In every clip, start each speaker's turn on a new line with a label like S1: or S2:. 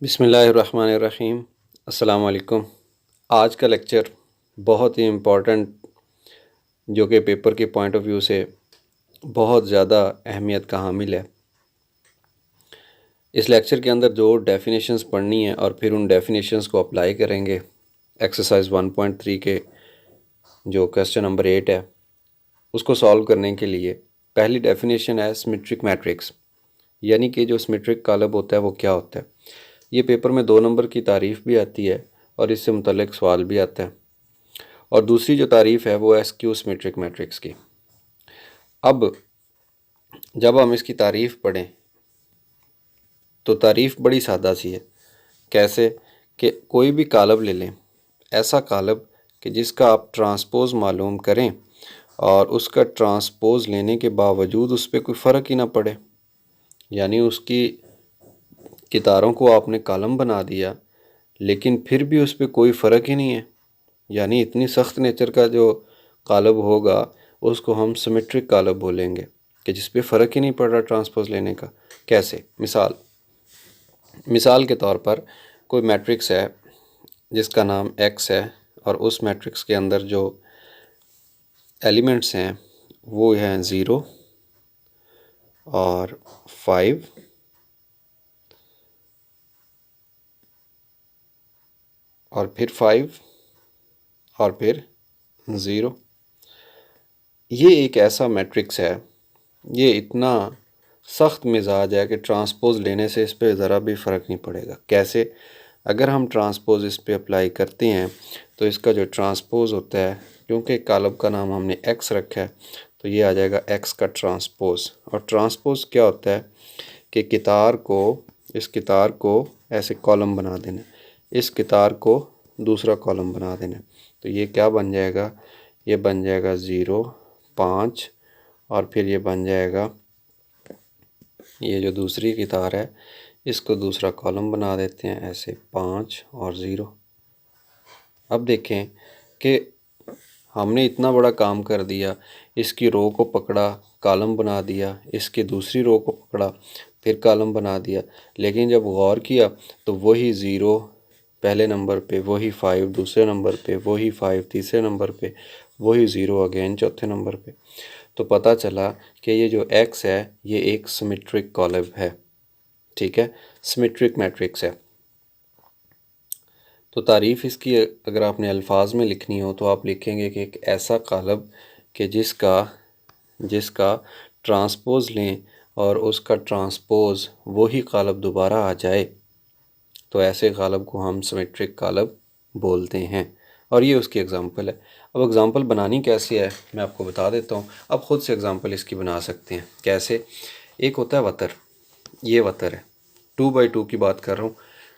S1: बिस्मिल्लाहिर्रहमानिर्रहीम। अस्सलाम वालेकुम। आज का लेक्चर बहुत ही इम्पोर्टेंट, जो कि पेपर के पॉइंट ऑफ व्यू से बहुत ज़्यादा अहमियत का हामिल है। इस लेक्चर के अंदर जो डेफिनेशंस पढ़नी है और फिर उन डेफिनेशंस को अप्लाई करेंगे एक्सरसाइज 1.3 के जो क्वेश्चन नंबर 8 है उसको सॉल्व करने के लिए। पहली डेफिनेशन है सिमेट्रिक मैट्रिक्स, यानी कि जो सिमेट्रिक कॉलम होता है वो क्या होता है। ये पेपर में 2 नंबर की तारीफ़ भी आती है और इससे मुतल्लिक सवाल भी आता है। और दूसरी जो तारीफ़ है वो है स्क्यू सिमेट्रिक मैट्रिक्स की। अब जब हम इसकी तारीफ़ पढ़ें तो तारीफ़ बड़ी सादा सी है। कैसे कि कोई भी कालब ले लें, ऐसा कालब कि जिसका आप ट्रांसपोज़ मालूम करें और उसका ट्रांसपोज़ लेने के बावजूद उस पर कोई फ़र्क ही ना पड़े, यानी उसकी कितारों को आपने कॉलम बना दिया लेकिन फिर भी उस पर कोई फ़र्क ही नहीं है, यानी इतनी सख्त नेचर का जो कालब होगा उसको हम सिमेट्रिक कालब बोलेंगे कि जिस पे फ़र्क ही नहीं पड़ रहा ट्रांसपोज लेने का। कैसे? मिसाल के तौर पर कोई मैट्रिक्स है जिसका नाम x है और उस मैट्रिक्स के अंदर जो एलिमेंट्स हैं वो हैं 0 और 5 और फिर 5 और फिर 0। ये एक ऐसा मैट्रिक्स है, ये इतना सख्त मिजाज है कि ट्रांसपोज लेने से इस पर ज़रा भी फ़र्क नहीं पड़ेगा। कैसे? अगर हम ट्रांसपोज इस पर अप्लाई करते हैं तो इसका जो ट्रांसपोज होता है, क्योंकि कालब का नाम हमने x रखा है तो ये आ जाएगा x का ट्रांसपोज। और ट्रांसपोज क्या होता है कि इस कितार को ऐसे कॉलम बना देना, इस कितार को दूसरा कॉलम बना देना। तो ये क्या बन जाएगा? ये बन जाएगा 0, 5 और फिर ये बन जाएगा, ये जो दूसरी कितार है इसको दूसरा कॉलम बना देते हैं ऐसे 5 और 0। अब देखें कि हमने इतना बड़ा काम कर दिया, इसकी रो को पकड़ा, कॉलम बना दिया, इसकी दूसरी रो को पकड़ा, फिर कॉलम बना दिया, लेकिन जब गौर किया तो वही 0 पहले नंबर पे, वही 5 दूसरे नंबर पे, वही 5 तीसरे नंबर पे, वही 0 अगेन चौथे नंबर पे। तो पता चला कि ये जो x है ये एक सिमेट्रिक कॉलम है। ठीक है, सिमेट्रिक मैट्रिक्स है। तो तारीफ़ इसकी अगर आपने अल्फाज में लिखनी हो तो आप लिखेंगे कि एक ऐसा कालब कि जिसका ट्रांसपोज़ लें और उसका ट्रांसपोज़ वही कालब दोबारा आ जाए, तो ऐसे कालब को हम सिमेट्रिक कालब बोलते हैं। और ये उसकी एग्ज़ाम्पल है। अब एग्ज़ाम्पल बनानी कैसे है मैं आपको बता देता हूँ। अब ख़ुद से एग्ज़ाम्पल इसकी बना सकते हैं। कैसे? एक होता है वतर, ये वतर है, 2/2 की बात कर रहा हूँ,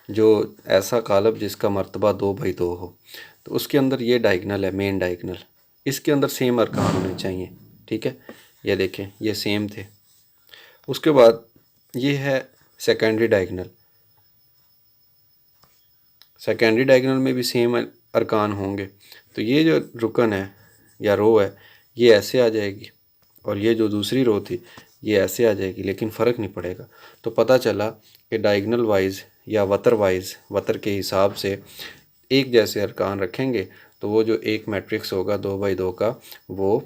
S1: जो ऐसा कालब जिसका मर्तबा 2/2 हो। तो उसके अंदर ये डायगनल है, मेन डायगनल, इसके अंदर सेम अरकान होने चाहिए। ठीक है, ये देखें ये सेम थे। उसके बाद ये है सेकेंडरी डायगनल, सेकेंडरी डायगनल में भी सेम अरकान होंगे। तो ये जो रुकन है या रो है ये ऐसे आ जाएगी और ये जो दूसरी रो थी ये ऐसे आ जाएगी, लेकिन फ़र्क नहीं पड़ेगा। तो पता चला कि डायगनल वाइज या वतर वाइज, वतर के हिसाब से एक जैसे अरकान रखेंगे तो वो जो एक मैट्रिक्स होगा 2/2 का वो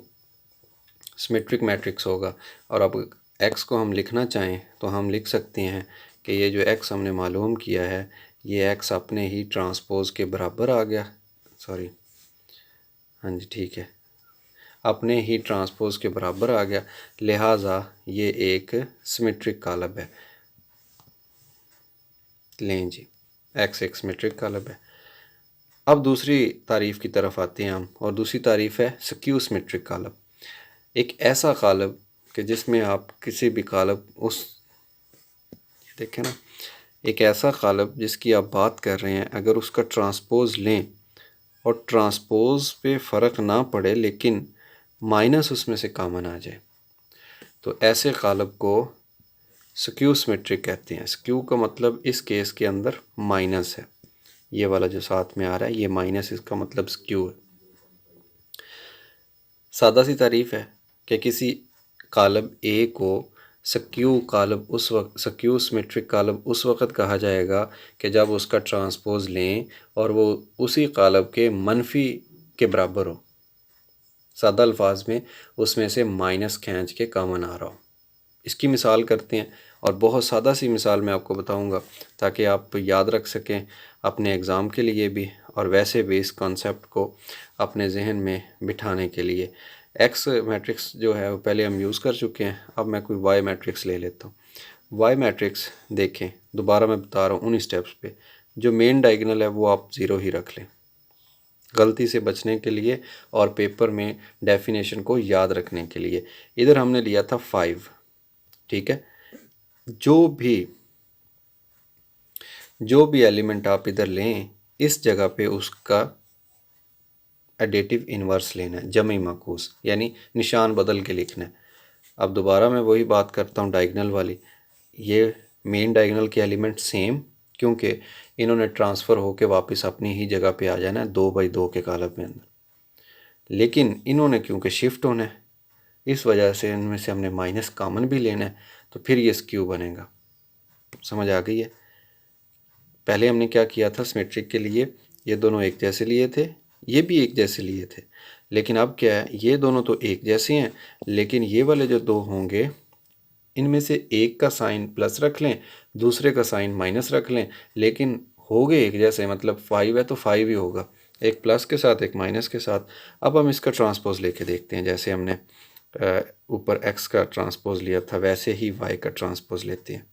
S1: सिमेट्रिक मैट्रिक्स होगा। और अब x को हम लिखना चाहें तो हम लिख सकते हैं कि ये जो x हमने मालूम किया है ये x अपने ही ट्रांसपोज के बराबर आ गया। सॉरी, हाँ जी ठीक है, अपने ही ट्रांसपोज के बराबर आ गया, लिहाजा ये एक सिमेट्रिक कालब है। लें जी, x एक सिमेट्रिक कालब है। अब दूसरी तारीफ़ की तरफ आते हैं हम, और दूसरी तारीफ़ है स्क्यू सिमेट्रिक कालब। एक ऐसा कालब कि जिसमें आप किसी भी कालब देखें ना, एक ऐसा कालब जिसकी आप बात कर रहे हैं, अगर उसका ट्रांसपोज लें और ट्रांसपोज पे फ़र्क ना पड़े लेकिन माइनस उसमें से कॉमन आ जाए, तो ऐसे कालब को स्क्यू सिमेट्रिक कहते हैं। स्क्यू का मतलब इस केस के अंदर माइनस है, ये वाला जो साथ में आ रहा है ये माइनस, इसका मतलब स्क्यू है। सादा सी तारीफ़ है कि किसी कालब ए को स्क्यू कालब उस वक्त, स्क्यू सिमेट्रिक कालब उस वक्त कहा जाएगा कि जब उसका ट्रांसपोज लें और वो उसी कालब के मनफी के बराबर हो। सादा अल्फाज में उसमें से माइनस खींच के कॉमन आ रहा हो। इसकी मिसाल करते हैं और बहुत सादा सी मिसाल मैं आपको बताऊंगा ताकि आप याद रख सकें अपने एग्ज़ाम के लिए भी और वैसे भी इस कॉन्सेप्ट को अपने जहन में बिठाने के लिए। एक्स मैट्रिक्स जो है वो पहले हम यूज़ कर चुके हैं, अब मैं कोई वाई मैट्रिक्स ले लेता हूँ। वाई मैट्रिक्स देखें, दोबारा मैं बता रहा हूँ उन स्टेप्स पे। जो मेन डायगोनल है वो आप ज़ीरो ही रख लें गलती से बचने के लिए और पेपर में डेफिनेशन को याद रखने के लिए। इधर हमने लिया था 5, ठीक है। जो भी एलिमेंट आप इधर लें इस जगह पे उसका एडिटिव इन्वर्स लेना है, जमी माकूस, यानी निशान बदल के लिखना है। अब दोबारा मैं वही बात करता हूँ डायगोनल वाली। ये मेन डायगोनल के एलिमेंट सेम, क्योंकि इन्होंने ट्रांसफ़र होकर वापस अपनी ही जगह पे आ जाना है 2 बाई 2 के कॉलम में अंदर, लेकिन इन्होंने क्योंकि शिफ्ट होना है इस वजह से इनमें से हमने माइनस कॉमन भी लेना है, तो फिर ये स्क्यू बनेगा। समझ आ गई है? पहले हमने क्या किया था सिमेट्रिक के लिए, ये दोनों एक जैसे लिए थे, ये भी एक जैसे लिए थे, लेकिन अब क्या है, ये दोनों तो एक जैसे हैं, लेकिन ये वाले जो दो होंगे इनमें से एक का साइन प्लस रख लें, दूसरे का साइन माइनस रख लें, लेकिन हो गए एक जैसे। मतलब 5 है तो 5 ही होगा, एक प्लस के साथ एक माइनस के साथ। अब हम इसका ट्रांसपोज लेके देखते हैं। जैसे हमने ऊपर x का ट्रांसपोज लिया था वैसे ही y का ट्रांसपोज लेते हैं।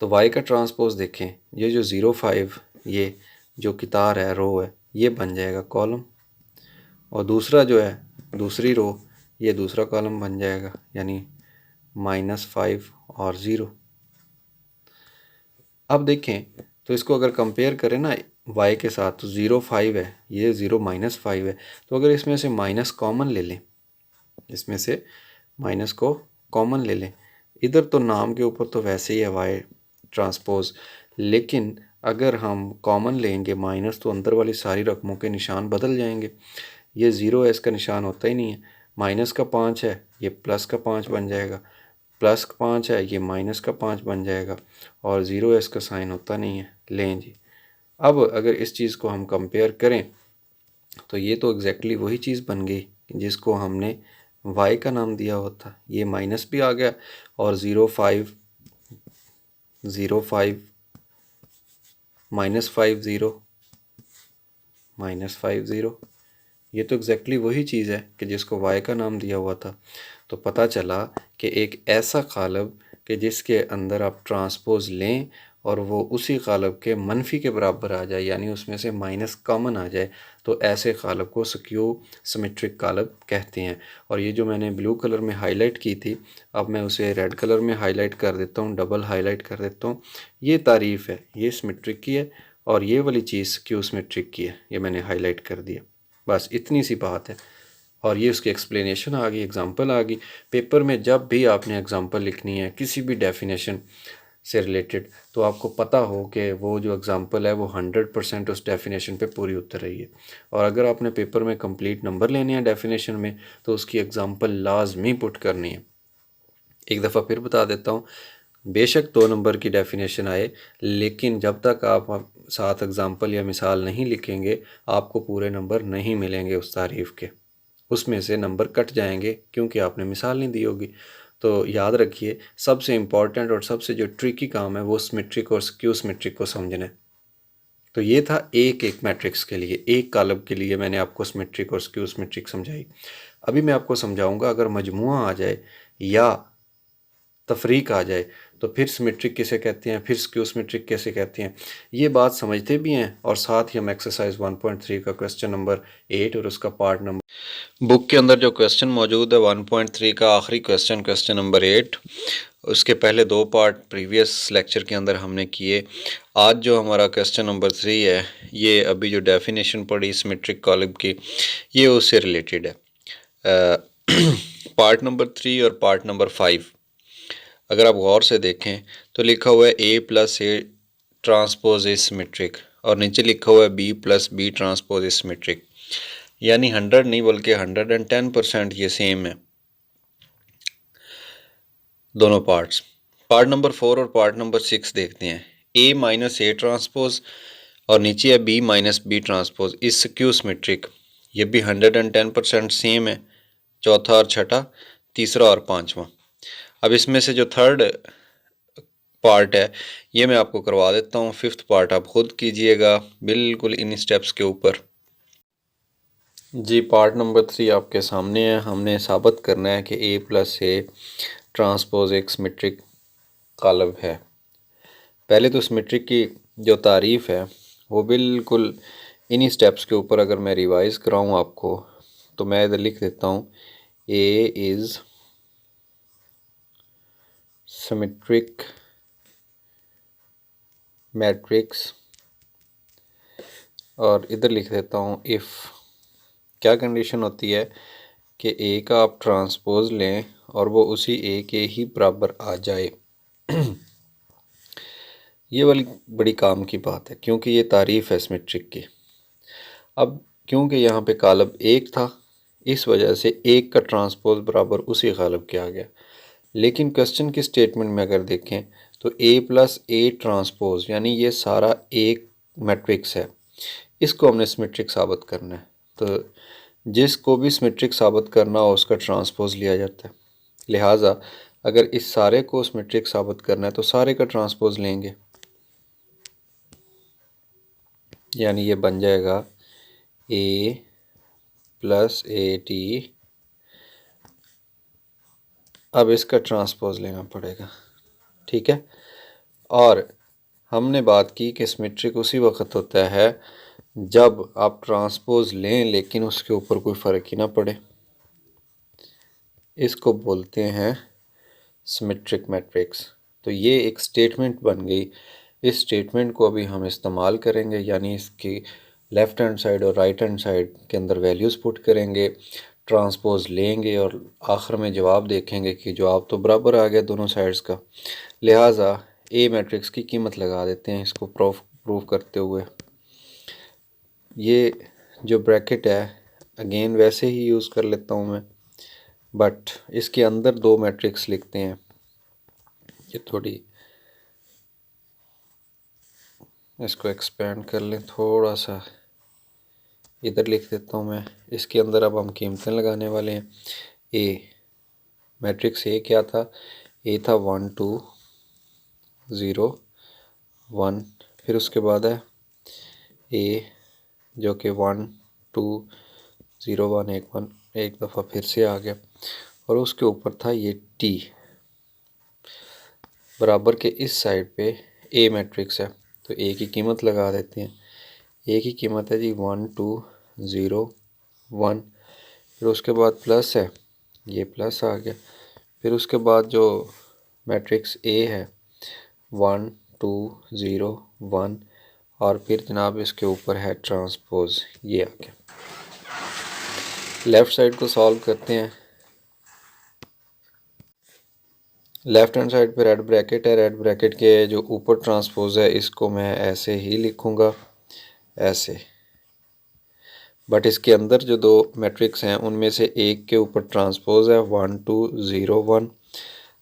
S1: तो y का ट्रांसपोज देखें, ये जो 0 5 ये जो कितार है, रो है, ये बन जाएगा कॉलम, और दूसरा जो है दूसरी रो ये दूसरा कॉलम बन जाएगा, यानी -5 और 0। अब देखें तो इसको अगर कंपेयर करें ना y के साथ, तो 0 5 है, ये 0 -5 है, तो अगर इसमें से माइनस कॉमन ले लें, इसमें से माइनस को कॉमन ले लें, इधर तो नाम के ऊपर तो वैसे ही है y ट्रांसपोज, लेकिन अगर हम कॉमन लेंगे माइनस तो अंदर वाली सारी रकमों के निशान बदल जाएंगे। ये 0 है, इसका निशान होता ही नहीं है। माइनस का 5 है, ये प्लस का 5 बन जाएगा, प्लस का 5 है, ये माइनस का 5 बन जाएगा, और 0 है, इसका साइन होता नहीं है। लें जी, अब अगर इस चीज़ को हम कंपेयर करें तो ये तो एग्जैक्टली वही चीज़ बन गई जिसको हमने y का नाम दिया होता। ये माइनस भी आ गया, और 0 5 -5 0 -5 0, ये तो एग्जैक्टली वही चीज़ है कि जिसको y का नाम दिया हुआ था। तो पता चला कि एक ऐसा कालब कि जिसके अंदर आप ट्रांसपोज लें और वो उसी कालब के मनफी के बराबर आ जाए, यानी उसमें से माइनस कॉमन आ जाए, तो ऐसे कालब को स्क्यू सिमेट्रिक कालब कहते हैं। और ये जो मैंने ब्लू कलर में हाईलाइट की थी, अब मैं उसे रेड कलर में हाईलाइट कर देता हूँ, डबल हाईलाइट कर देता हूँ। ये तारीफ़ है, ये सिमेट्रिक की है, और ये वाली चीज़ स्क्यू सिमेट्रिक की है, ये मैंने हाईलाइट कर दिया। बस इतनी सी बात है, और ये उसकी एक्सप्लेनेशन आ गई, एग्जांपल आ गई। पेपर में जब भी आपने एग्जांपल लिखनी है किसी भी डेफिनेशन से रिलेटेड, तो आपको पता हो कि वो जो एग्जांपल है वो 100% उस डेफिनेशन पे पूरी उतर रही है। और अगर आपने पेपर में कंप्लीट नंबर लेने हैं डेफिनेशन में, तो उसकी एग्जांपल लाजमी पुट करनी है। एक दफ़ा फिर बता देता हूँ, बेशक 2 नंबर की डेफिनेशन आए, लेकिन जब तक आप साथ एग्जांपल या मिसाल नहीं लिखेंगे, आपको पूरे नंबर नहीं मिलेंगे उस तारीफ़ के। उसमें से नंबर कट जाएंगे क्योंकि आपने मिसाल नहीं दी होगी। तो याद रखिए, सबसे इम्पॉर्टेंट और सबसे जो ट्रिकी काम है वो सिमेट्रिक और स्क्यू सिमेट्रिक को समझना है। तो ये था एक एक मैट्रिक्स के लिए, एक कॉलम के लिए मैंने आपको सिमेट्रिक और स्क्यू सिमेट्रिक समझाई। अभी मैं आपको समझाऊंगा अगर मजमुआ आ जाए या तफरीक आ जाए तो फिर सिमेट्रिक किसे कहते हैं, फिर स्क्यू सिमेट्रिक कैसे कहते हैं। ये बात समझते भी हैं, और साथ ही हम एक्सरसाइज 1.3 का क्वेश्चन नंबर 8 और उसका पार्ट नंबर बुक के अंदर जो क्वेश्चन मौजूद है 1.3 का आखिरी क्वेश्चन, क्वेश्चन नंबर 8, उसके पहले 2 पार्ट प्रीवियस लेक्चर के अंदर हमने किए। आज जो हमारा क्वेश्चन नंबर 3 है, ये अभी जो डेफिनेशन पढ़ी सिमेट्रिक कॉलम की, ये उससे रिलेटेड है। पार्ट नंबर 3 और पार्ट नंबर 5 अगर आप गौर से देखें तो लिखा हुआ है a + a transpose is symmetric, और नीचे लिखा हुआ है b + b transpose is symmetric, यानी 100 नहीं बल्कि 110% ये सेम है। दोनों पार्ट्स। पार्ट नंबर 4 और पार्ट नंबर 6 देखते हैं। A माइनस ए ट्रांसपोज और नीचे है B माइनस बी ट्रांसपोज इस स्क्यू सिमेट्रिक। ये भी 110% सेम है, चौथा और छठा, तीसरा और पांचवा। अब इसमें से जो थर्ड पार्ट है ये मैं आपको करवा देता हूँ, फिफ्थ पार्ट आप खुद कीजिएगा बिल्कुल इन स्टेप्स के ऊपर। जी पार्ट नंबर 3 आपके सामने है। हमने साबित करना है कि A प्लस ए ट्रांसपोज एक सिमेट्रिक कालब है। पहले तो सिमेट्रिक की जो तारीफ़ है वो बिल्कुल इन्हीं स्टेप्स के ऊपर अगर मैं रिवाइज़ कराऊँ आपको तो मैं इधर लिख देता हूँ A इज़ सिमेट्रिक मैट्रिक्स और इधर लिख देता हूँ इफ़। क्या कंडीशन होती है कि ए का आप ट्रांसपोज लें और वो उसी ए के ही बराबर आ जाए। ये वाली बड़ी काम की बात है क्योंकि ये तारीफ़ है सिमेट्रिक की। अब क्योंकि यहाँ पे कालब एक था इस वजह से एक का ट्रांसपोज बराबर उसी कालब के आ गया। लेकिन क्वेश्चन की स्टेटमेंट में अगर देखें तो ए प्लस ए ट्रांसपोज यानी ये सारा एक मैट्रिक्स है, इसको हमने सिमेट्रिक साबित करना है। तो जिसको भी सिमेट्रिक साबित करना हो उसका ट्रांसपोज लिया जाता है। लिहाजा अगर इस सारे को सिमेट्रिक साबित करना है तो सारे का ट्रांसपोज लेंगे, यानी ये बन जाएगा ए प्लस ए टी। अब इसका ट्रांसपोज लेना पड़ेगा, ठीक है। और हमने बात की कि सिमेट्रिक उसी वक्त होता है जब आप ट्रांसपोज लें लेकिन उसके ऊपर कोई फ़र्क ही ना पड़े। इसको बोलते हैं सिमेट्रिक मैट्रिक्स। तो ये एक स्टेटमेंट बन गई। इस स्टेटमेंट को अभी हम इस्तेमाल करेंगे, यानी इसकी लेफ़्ट हैंड साइड और राइट हैंड साइड के अंदर वैल्यूज़ पुट करेंगे, ट्रांसपोज लेंगे और आखिर में जवाब देखेंगे कि जवाब तो बराबर आ गया दोनों साइड्स का। लिहाजा ए मैट्रिक्स की कीमत लगा देते हैं इसको प्रूफ करते हुए। ये जो ब्रैकेट है अगेन वैसे ही यूज़ कर लेता हूँ मैं, बट इसके अंदर दो मैट्रिक्स लिखते हैं। ये थोड़ी इसको एक्सपेंड कर लें थोड़ा सा, इधर लिख देता हूँ मैं। इसके अंदर अब हम कीमतें लगाने वाले हैं। ए मैट्रिक्स ए क्या था, ए था 1 2 0 1, फिर उसके बाद है ए जो कि 1 2 0 1 1 एक दफ़ा फिर से आ गया और उसके ऊपर था ये टी। बराबर के इस साइड पे ए मैट्रिक्स है तो ए की कीमत लगा देते हैं। ए की कीमत है जी 1 2 0 1, फिर उसके बाद प्लस है, ये प्लस आ गया। फिर उसके बाद जो मैट्रिक्स ए है 1 2 0 1 और फिर जनाब इसके ऊपर है ट्रांसपोज, ये आ गया। लेफ़्ट साइड को सॉल्व करते हैं। लेफ़्ट हैंड साइड पे रेड ब्रैकेट है, रेड ब्रैकेट के जो ऊपर ट्रांसपोज है इसको मैं ऐसे ही लिखूँगा, ऐसे। बट इसके अंदर जो दो मैट्रिक्स हैं उनमें से एक के ऊपर ट्रांसपोज है 1 2 0 1,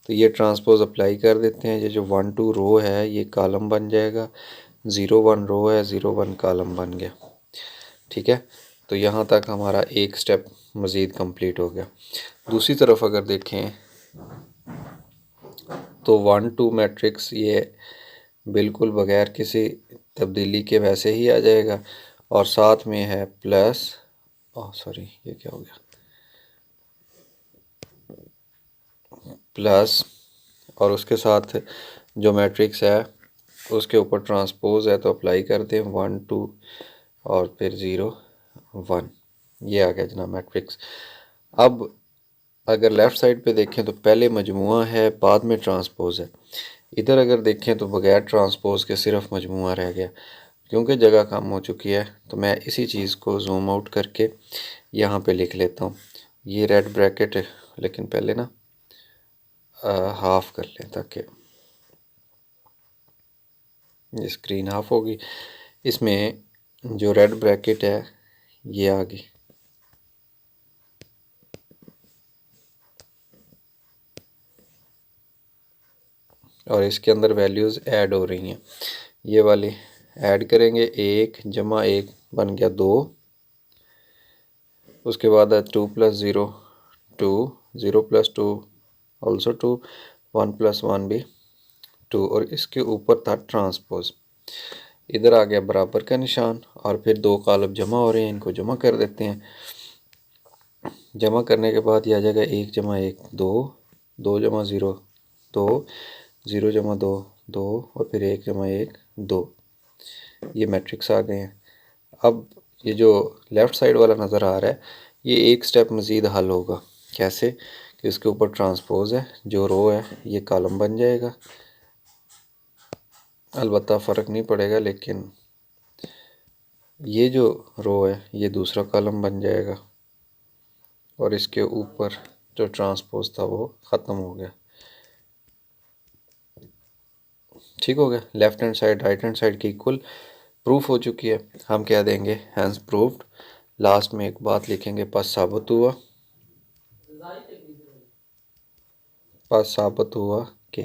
S1: तो ये ट्रांसपोज अप्लाई कर देते हैं। ये जो 1 2 रो है ये कॉलम बन जाएगा, 0 1 रो है, 0 1 कॉलम बन गया, ठीक है। तो यहाँ तक हमारा एक स्टेप मज़ीद कंप्लीट हो गया। दूसरी तरफ अगर देखें तो 1 2 मैट्रिक्स ये बिल्कुल बग़ैर किसी तब्दीली के वैसे ही आ जाएगा और साथ में है प्लस, सॉरी ये क्या हो गया, प्लस और उसके साथ जो मैट्रिक्स है उसके ऊपर ट्रांसपोज है तो अप्लाई करते हैं 1 2 और फिर 0 1, ये आ गया जनाब मैट्रिक्स। अब अगर लेफ़्ट साइड पे देखें तो पहले मजमुआ है बाद में ट्रांसपोज है। इधर अगर देखें तो बग़ैर ट्रांसपोज के सिर्फ मजमुआ रह गया। क्योंकि जगह कम हो चुकी है तो मैं इसी चीज़ को जूम आउट करके यहाँ पे लिख लेता हूँ। ये रेड ब्रैकेट है, लेकिन पहले ना हाफ़ कर लें ताकि ये स्क्रीन हाफ होगी। इसमें जो रेड ब्रैकेट है ये आ गई, और इसके अंदर वैल्यूज़ ऐड हो रही हैं, ये वाली ऐड करेंगे, 1 जमा 1 बन गया 2, उसके बाद है 2 + 0 2, 0 + 2 ऑल्सो 2, 1 + 1 भी 2, और इसके ऊपर था ट्रांसपोज। इधर आ गया बराबर का निशान, और फिर दो कॉलम जमा हो रहे हैं, इनको जमा कर देते हैं। जमा करने के बाद ये आ जाएगा 1 जमा 1 2, 2 जमा 0 2, 0 जमा 2 2, और फिर 1 जमा 1 2। ये मैट्रिक्स आ गए हैं। अब ये जो लेफ़्ट साइड वाला नज़र आ रहा है, ये एक स्टेप मज़ीद हल होगा। कैसे कि इसके ऊपर ट्रांसपोज है, जो रो है ये कॉलम बन जाएगा। अलबत्ता फ़र्क नहीं पड़ेगा, लेकिन ये जो रो है ये दूसरा कॉलम बन जाएगा, और इसके ऊपर जो ट्रांसपोज था वो ख़त्म हो गया। ठीक हो गया। Left hand side right hand side की इक्वल प्रूफ हो चुकी है। हम क्या देंगे, हैंस प्रूव्ड। लास्ट में एक बात लिखेंगे, पस साबित हुआ, पस साबित हुआ कि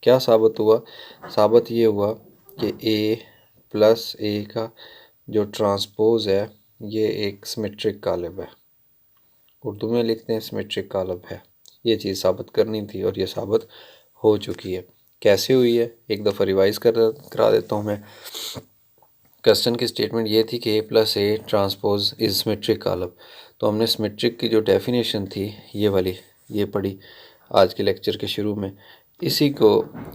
S1: क्या साबित हुआ, साबित ये हुआ कि a + a का जो ट्रांसपोज है ये एक सिमेट्रिक कॉलम है। उर्दू में लिखते हैं सिमेट्रिक कॉलम है। ये चीज़ साबित करनी थी और ये साबित हो चुकी है। कैसे हुई है, एक दफ़ा रिवाइज़ करा देता हूँ मैं। क्वेश्चन की स्टेटमेंट ये थी कि a + a transpose is symmetric column. तो हमने सिमेट्रिक की जो डेफिनेशन थी ये वाली, ये पढ़ी आज के लेक्चर के शुरू में। इसी को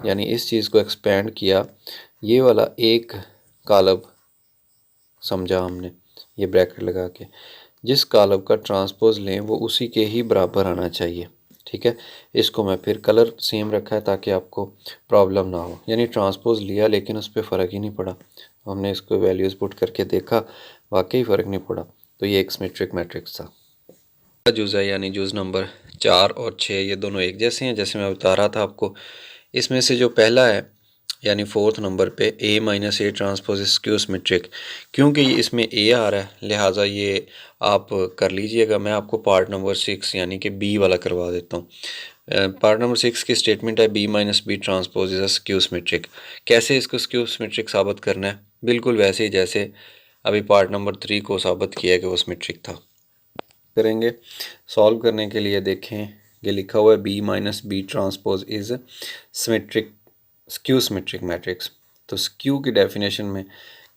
S1: यानी इस चीज़ को एक्सपेंड किया, ये वाला एक कॉलम समझा हमने, ये ब्रैकेट लगा के। जिस कॉलम का ट्रांसपोज लें वो उसी के ही बराबर आना चाहिए। ठीक है, इसको मैं फिर कलर सेम रखा है ताकि आपको प्रॉब्लम ना हो। यानी ट्रांसपोज लिया लेकिन उस पर फ़र्क ही नहीं पड़ा। हमने इसको वैल्यूज़ पुट करके देखा, वाकई फ़र्क नहीं पड़ा। तो ये एक सिमेट्रिक मैट्रिक्स था। जुज़ है यानी जुज़ नंबर 4 और 6 ये दोनों एक जैसे हैं, जैसे मैं बता रहा था आपको। इसमें से जो पहला है यानी 4th नंबर पे a - a transpose skew symmetric, क्योंकि इसमें a आ रहा है लिहाजा ये आप कर लीजिएगा। मैं आपको पार्ट नंबर 6 यानी कि b वाला करवा देता हूँ। पार्ट नंबर 6 की स्टेटमेंट है b - b transpose is a skew symmetric. कैसे इसको स्क्यू सिमेट्रिक साबित करना है, बिल्कुल वैसे ही जैसे अभी पार्ट नंबर 3 को साबित किया कि वो सिमेट्रिक था। करेंगे सॉल्व करने के लिए। देखें ये लिखा हुआ है b - b transpose is symmetric skew symmetric matrix. तो स्क्यू की डेफिनेशन में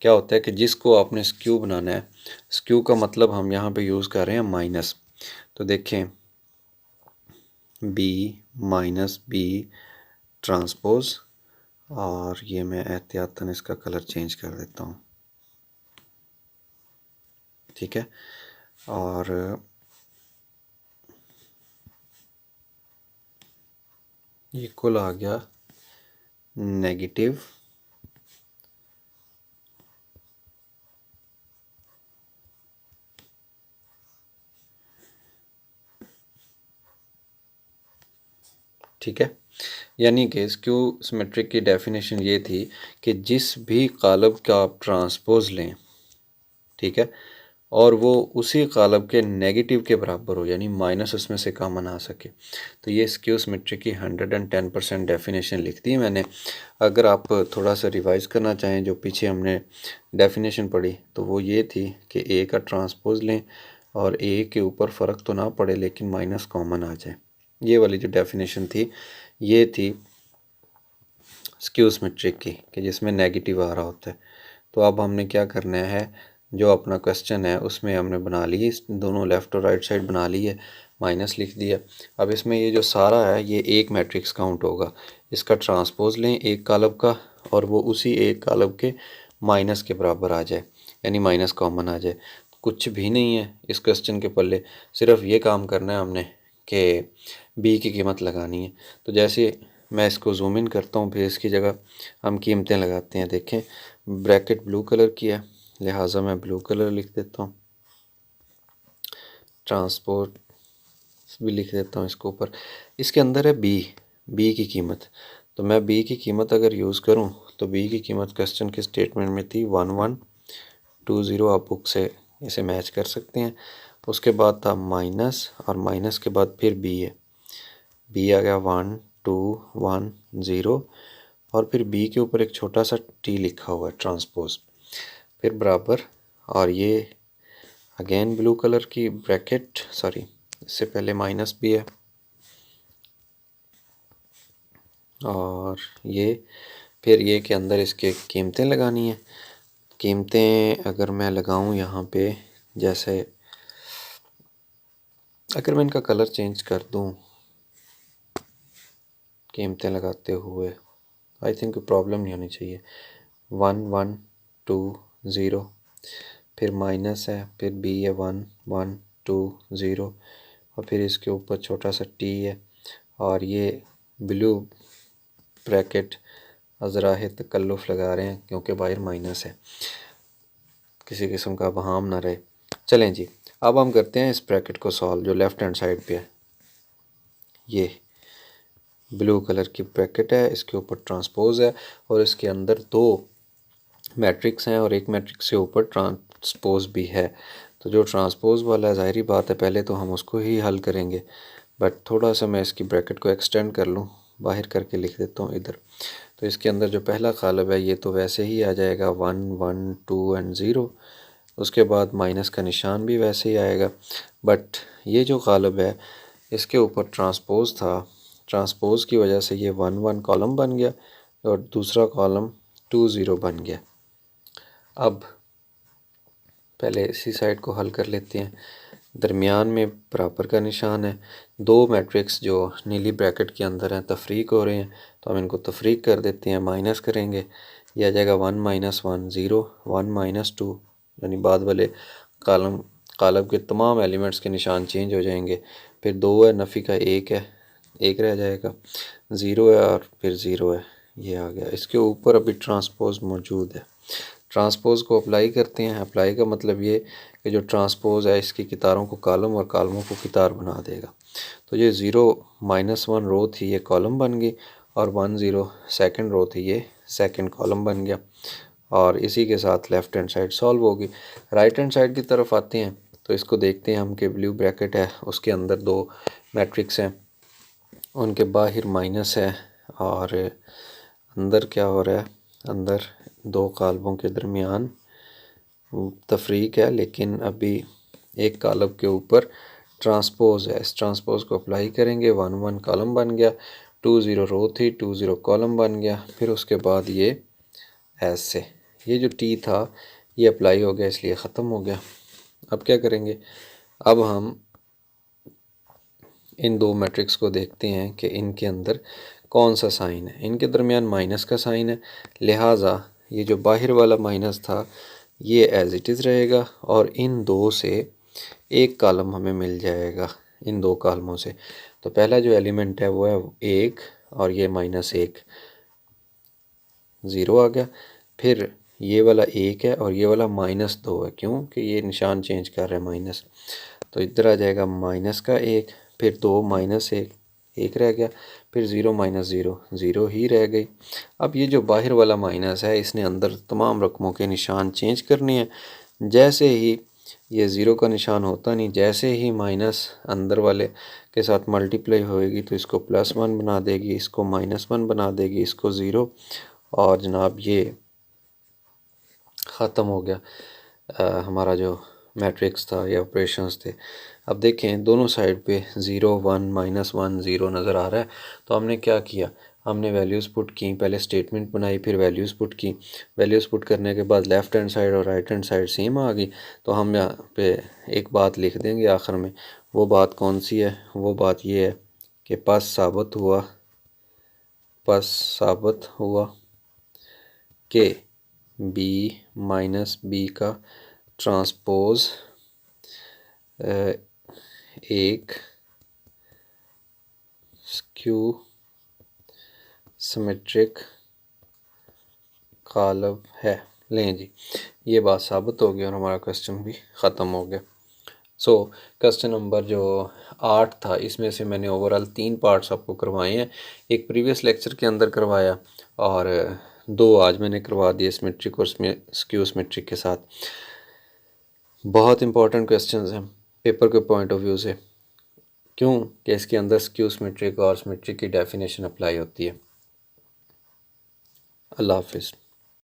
S1: क्या होता है कि जिसको आपने स्क्यू बनाना है, स्क्यू का मतलब हम यहाँ पे यूज़ कर रहे हैं माइनस। तो देखें b - b ट्रांसपोज, और ये मैं एहतियातन इसका कलर चेंज कर देता हूँ। ठीक है, और ये कुल आ गया नेगेटिव ठीक है, यानी कि स्क्यू सिमेट्रिक की डेफिनेशन ये थी कि जिस भी कालब का आप ट्रांसपोज लें, ठीक है, और वो उसी कालब के नेगेटिव के बराबर हो, यानी माइनस उसमें से कॉमन आ सके, तो ये स्क्यू सिमेट्रिक की 110% डेफिनेशन लिख दी मैंने। अगर आप थोड़ा सा रिवाइज़ करना चाहें, जो पीछे हमने डेफिनेशन पढ़ी, तो वो ये थी कि ए का ट्रांसपोज लें और ए के ऊपर फ़र्क तो ना पड़े लेकिन माइनस कॉमन आ जाए। ये वाली जो डेफिनेशन थी ये थी स्क्यू सिमेट्रिक की, कि जिसमें नेगेटिव आ रहा होता है। तो अब हमने क्या करना है, जो अपना क्वेश्चन है उसमें हमने बना ली, दोनों लेफ़्ट और राइट साइड बना ली है, माइनस लिख दिया। अब इसमें ये जो सारा है ये एक मैट्रिक्स काउंट होगा। इसका ट्रांसपोज लें एक कालब का, और वो उसी एक कालब के माइनस के बराबर आ जाए, यानी माइनस कॉमन आ जाए। कुछ भी नहीं है इस क्वेश्चन के पल्ले, सिर्फ ये काम करना है हमने कि बी की कीमत लगानी है। तो जैसे मैं इसको जूम इन करता हूँ, फिर इसकी जगह हम कीमतें लगाते हैं। देखें ब्रैकेट ब्लू कलर की है, लिहाजा मैं ब्लू कलर लिख देता हूँ, ट्रांसपोर्ट भी लिख देता हूँ इसके ऊपर। इसके अंदर है बी की कीमत। तो मैं बी की कीमत अगर यूज़ करूँ तो बी की कीमत क्वेश्चन की स्टेटमेंट में थी 1120। आप बुक से इसे मैच कर सकते हैं। उसके बाद था माइनस, और माइनस के बाद फिर बी है, बी आ गया 1 2 1 0 और फिर बी के ऊपर एक छोटा सा टी लिखा हुआ है ट्रांसपोज, फिर बराबर, और ये अगेन ब्लू कलर की ब्रैकेट, सॉरी इससे पहले माइनस भी है, और ये फिर ये के अंदर इसके कीमतें लगानी है। कीमतें अगर मैं लगाऊं यहाँ पे, जैसे अगर मैं इनका कलर चेंज कर दूं कीमतें लगाते हुए, आई थिंक प्रॉब्लम नहीं होनी चाहिए। 1 1 2 0, फिर माइनस है, फिर बी है 1 1 2 0, और फिर इसके ऊपर छोटा सा टी है, और ये ब्लू ब्रैकेट अज़राह तकल्लुफ़ लगा रहे हैं क्योंकि बाहर माइनस है, किसी किस्म का वहाम ना रहे। चलें जी, अब हम करते हैं इस ब्रैकेट को सॉल्व, जो लेफ़्ट हैंड साइड पे है। ये ब्लू कलर की ब्रैकेट है, इसके ऊपर ट्रांसपोज है, और इसके अंदर दो मैट्रिक्स हैं और एक मैट्रिक्स से ऊपर ट्रांसपोज भी है। तो जो ट्रांसपोज वाला है, ज़ाहिरी बात है पहले तो हम उसको ही हल करेंगे, बट थोड़ा सा मैं इसकी ब्रैकेट को एक्सटेंड कर लूँ, बाहर करके लिख देता हूँ इधर। तो इसके अंदर जो पहला कालब है ये तो वैसे ही आ जाएगा 1 1 2 एंड 0, उसके बाद माइनस का निशान भी वैसे ही आएगा, बट ये जो कालब है इसके ऊपर ट्रांसपोज था, ट्रांसपोज की वजह से ये 1 1 कॉलम बन गया और दूसरा कॉलम 2 0 बन गया। अब पहले इसी साइड को हल कर लेते हैं। दरमियान में बराबर का निशान है, दो मैट्रिक्स जो नीली ब्रैकेट के अंदर हैं तफरीक हो रहे हैं, तो हम इनको तफरीक कर देते हैं, माइनस करेंगे, यह आ जाएगा 1 1 0 1 2, यानी बाद वाले कालम के तमाम एलिमेंट्स के निशान चेंज हो जाएंगे। फिर 2 है, नफ़ी का 1 है, 1 रह जाएगा, 0 है और फिर 0 है, ये आ गया। इसके ऊपर अभी ट्रांसपोज मौजूद है, ट्रांसपोज को अप्लाई करते हैं। अप्लाई का मतलब ये कि जो ट्रांसपोज है इसकी कितारों को कॉलम और कॉलमों को कितार बना देगा। तो ये 0 -1 रो थी, ये कॉलम बन गई, और 1 0 सेकंड रो थी, ये सेकंड कॉलम बन गया, और इसी के साथ लेफ़्ट हैंड साइड सॉल्व होगी। राइट हैंड साइड की तरफ आते हैं तो इसको देखते हैं हम कि ब्लू ब्रैकेट है, उसके अंदर दो मैट्रिक्स हैं, उनके बाहर माइनस है, और अंदर क्या हो रहा है, अंदर दो कालबों के दरमियान तफरीक है, लेकिन अभी एक कालब के ऊपर ट्रांसपोज है। इस ट्रांसपोज को अप्लाई करेंगे, 1 1 कॉलम बन गया, 2 0 रो थी, 2 0 कॉलम बन गया, फिर उसके बाद ये ऐसे, ये जो टी था ये अप्लाई हो गया इसलिए ख़त्म हो गया। अब क्या करेंगे, अब हम इन दो मैट्रिक्स को देखते हैं कि इनके अंदर कौन सा साइन है। इनके दरमियान माइनस का साइन है, लिहाजा ये जो बाहर वाला माइनस था ये एज इट इज़ रहेगा, और इन दो से एक कॉलम हमें मिल जाएगा, इन दो कॉलमों से। तो पहला जो एलिमेंट है वो है 1, और ये -1, 0 आ गया। फिर ये वाला 1 है और ये वाला -2 है, क्यों कि ये निशान चेंज कर रहे हैं माइनस, तो इधर आ जाएगा माइनस का 1, फिर 2 -1, 1 रह गया, फिर 0 -0, 0 ही रह गई। अब ये जो बाहर वाला माइनस है इसने अंदर तमाम रकमों के निशान चेंज करने हैं। जैसे ही ये 0 का निशान होता नहीं, जैसे ही माइनस अंदर वाले के साथ मल्टीप्लाई होएगी तो इसको +1 बना देगी, इसको -1 बना देगी, इसको 0, और जनाब ये ख़त्म हो गया हमारा जो मैट्रिक्स था या ऑपरेशंस थे। अब देखें दोनों साइड पे 0 1 -1 0 नज़र आ रहा है, तो हमने क्या किया, हमने वैल्यूज़ पुट की, पहले स्टेटमेंट बनाई, फिर वैल्यूज़ पुट की। वैल्यूज़ पुट करने के बाद लेफ़्ट हैंड साइड और राइट हैंड साइड सेम आ गई, तो हम यहाँ पे एक बात लिख देंगे आखिर में। वो बात कौन सी है, वो बात ये है कि पस साबित हुआ कि b -b का ट्रांसपोज एक स्क्यू सिमेट्रिक कालब है। लें जी, ये बात साबित हो गई और हमारा क्वेश्चन भी ख़त्म हो गया। सो क्वेश्चन नंबर जो 8 था, इसमें से मैंने ओवरऑल 3 पार्ट्स आपको करवाए हैं। एक प्रीवियस लेक्चर के अंदर करवाया और 2 आज मैंने करवा दिए सिमेट्रिक और स्क्यू सिमेट्रिक के साथ। बहुत इंपॉर्टेंट क्वेश्चंस हैं पेपर के पॉइंट ऑफ व्यू से। क्यों कि इसके अंदर स्क्यू सिमेट्रिक और सिमेट्रिक की डेफिनेशन अप्लाई होती है। अल्लाह हाफिज़।